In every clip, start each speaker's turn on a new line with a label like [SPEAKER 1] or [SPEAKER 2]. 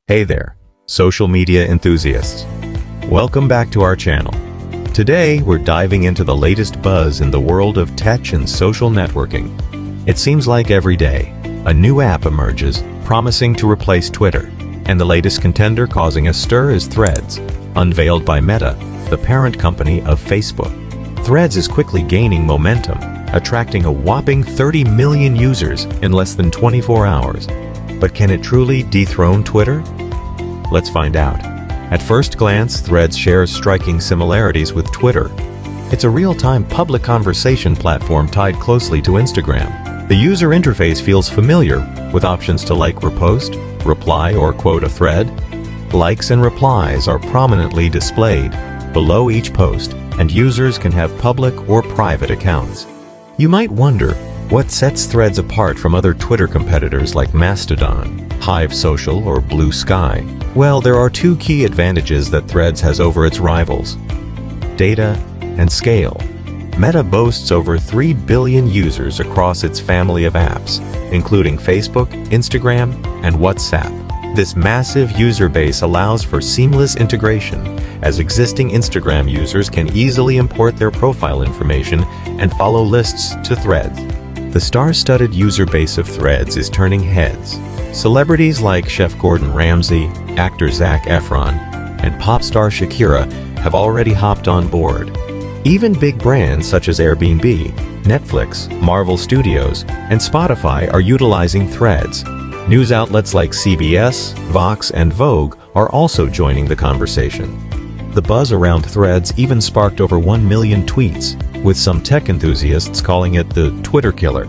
[SPEAKER 1] Hey there, social media enthusiasts. Welcome back to our channel. Today, we're diving into the latest buzz in the world of tech and social networking. It seems like every day, a new app emerges, promising to replace Twitter. And the latest contender causing a stir is Threads, unveiled by Meta, the parent company of Facebook. Threads is quickly gaining momentum, attracting a whopping 30 million users in less than 24 hours. But can it truly dethrone Twitter? Let's find out. At first glance, Threads shares striking similarities with Twitter. It's a real-time public conversation platform tied closely to Instagram. The user interface feels familiar, with options to like, repost, reply, or quote a thread. Likes and replies are prominently displayed below each post, and users can have public or private accounts. You might wonder, what sets Threads apart from other Twitter competitors like Mastodon, Hive Social, or Blue Sky? Well, there are two key advantages that Threads has over its rivals: data and scale. Meta boasts over 3 billion users across its family of apps, including Facebook, Instagram, and WhatsApp. This massive user base allows for seamless integration, as existing Instagram users can easily import their profile information and follow lists to Threads. The star-studded user base of Threads is turning heads. Celebrities like Chef Gordon Ramsay, actor Zac Efron, and pop star Shakira have already hopped on board. Even big brands such as Airbnb, Netflix, Marvel Studios, and Spotify are utilizing Threads. News outlets like CBS, Vox, and Vogue are also joining the conversation. The buzz around Threads even sparked over 1 million tweets, with some tech enthusiasts calling it the Twitter killer.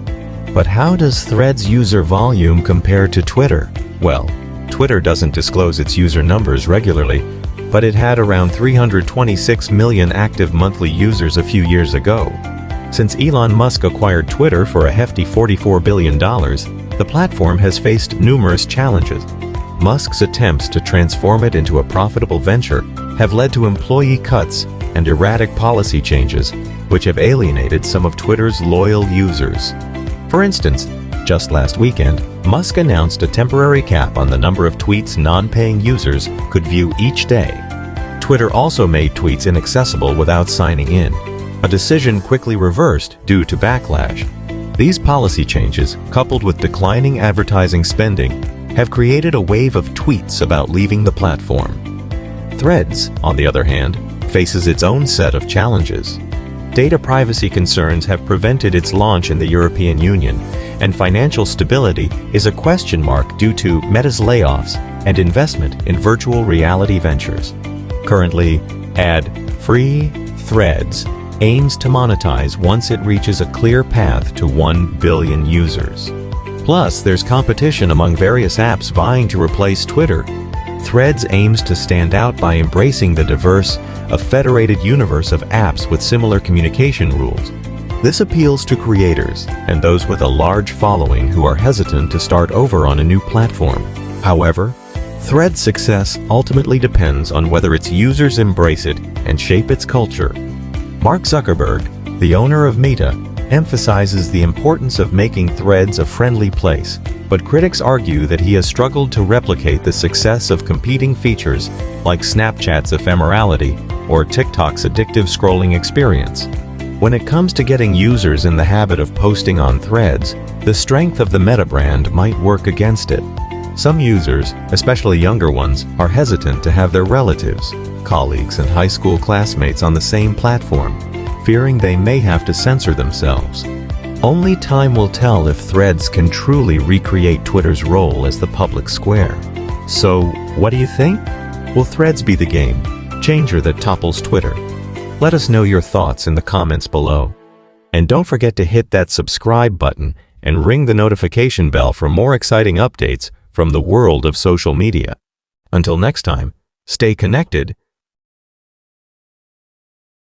[SPEAKER 1] But how does Threads user volume compare to Twitter? Well, Twitter doesn't disclose its user numbers regularly, but it had around 326 million active monthly users a few years ago. Since Elon Musk acquired Twitter for a hefty $44 billion, the platform has faced numerous challenges. Musk's attempts to transform it into a profitable venture have led to employee cuts and erratic policy changes, which have alienated some of Twitter's loyal users. For instance, just last weekend, Musk announced a temporary cap on the number of tweets non-paying users could view each day. Twitter also made tweets inaccessible without signing in, a decision quickly reversed due to backlash. These policy changes, coupled with declining advertising spending, have created a wave of tweets about leaving the platform. Threads, on the other hand, faces its own set of challenges. Data privacy concerns have prevented its launch in the European Union, and financial stability is a question mark due to Meta's layoffs and investment in virtual reality ventures. Currently, ad-free Threads aims to monetize once it reaches a clear path to 1 billion users. Plus, there's competition among various apps vying to replace Twitter. Threads aims to stand out by embracing the diverse, federated universe of apps with similar communication rules. This appeals to creators and those with a large following who are hesitant to start over on a new platform. However, Threads' success ultimately depends on whether its users embrace it and shape its culture. Mark Zuckerberg, the owner of Meta, emphasizes the importance of making Threads a friendly place, but critics argue that he has struggled to replicate the success of competing features like Snapchat's ephemerality or TikTok's addictive scrolling experience. When it comes to getting users in the habit of posting on Threads, the strength of the Meta brand might work against it. Some users, especially younger ones, are hesitant to have their relatives, colleagues, and high school classmates on the same platform, fearing they may have to censor themselves. Only time will tell if Threads can truly recreate Twitter's role as the public square. So, what do you think? Will Threads be the game changer that topples Twitter? Let us know your thoughts in the comments below. And don't forget to hit that subscribe button and ring the notification bell for more exciting updates from the world of social media. Until next time, stay connected